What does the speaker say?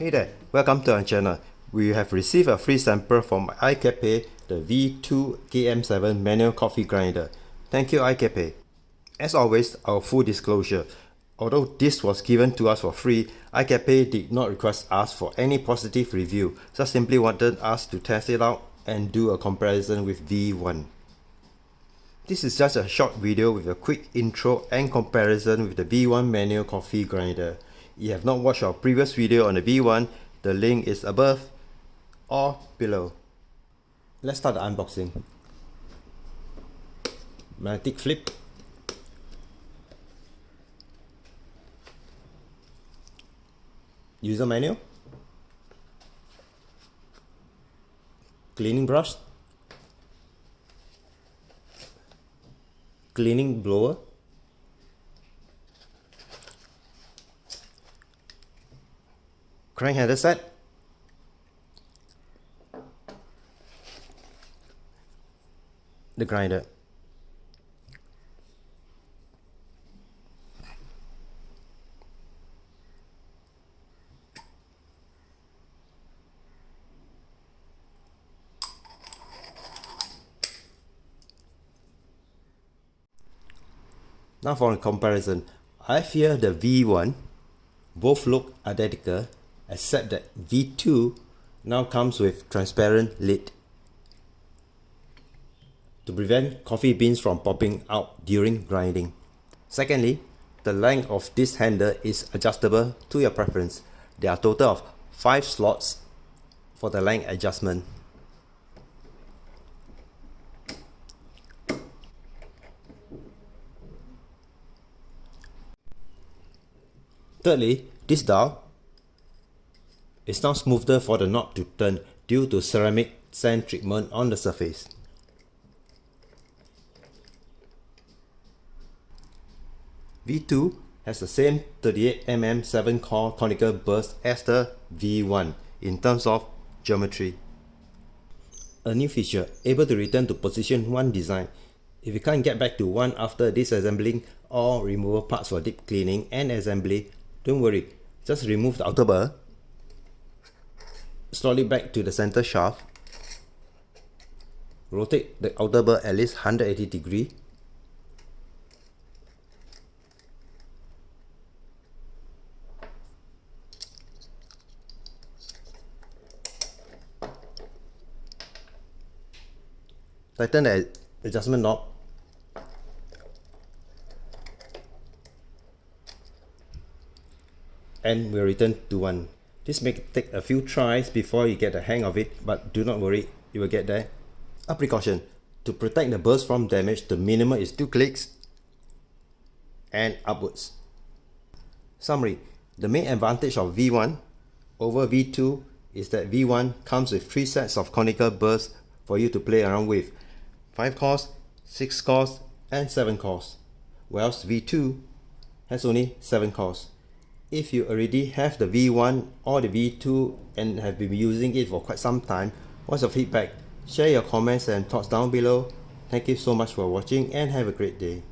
Hey there, welcome to our channel. We have received a free sample from iKape, the V2 KM7 manual coffee grinder. Thank you iKape. As always, our full disclosure. Although this was given to us for free, iKape did not request us for any positive review, just simply wanted us to test it out and do a comparison with V1. This is just a short video with a quick intro and comparison with the V1 manual coffee grinder. If you have not watched our previous video on the V1, the link is above or below. Let's start the unboxing. Magnetic flip. User manual. Cleaning brush. Cleaning blower. Crank handle set. The grinder. Now for a comparison, I fear the V1 both look identical except that V2 now comes with transparent lid to prevent coffee beans from popping out during grinding. Secondly, the length of this handle is adjustable to your preference. There are a total of 5 slots for the length adjustment. Thirdly, this dial is now smoother for the knob to turn due to ceramic sand treatment on the surface. V2 has the same 38mm 7-core conical burst as the V1 in terms of geometry. A new feature, able to return to position 1 design. If you can't get back to 1 after disassembling or removal parts for deep cleaning and assembly, don't worry, just remove the outer bar, slot it back to the center shaft, rotate the outer bar at least 180 degrees, tighten the adjustment knob, and we'll return to 1. This may take a few tries before you get the hang of it, but do not worry, you will get there. A precaution, to protect the burst from damage, the minimum is 2 clicks and upwards. Summary, the main advantage of V1 over V2 is that V1 comes with 3 sets of conical bursts for you to play around with. 5 cores, 6 cores and 7 cores, whilst V2 has only 7 cores. If you already have the V1 or the V2 and have been using it for quite some time, what's your feedback? Share your comments and thoughts down below. Thank you so much for watching and have a great day.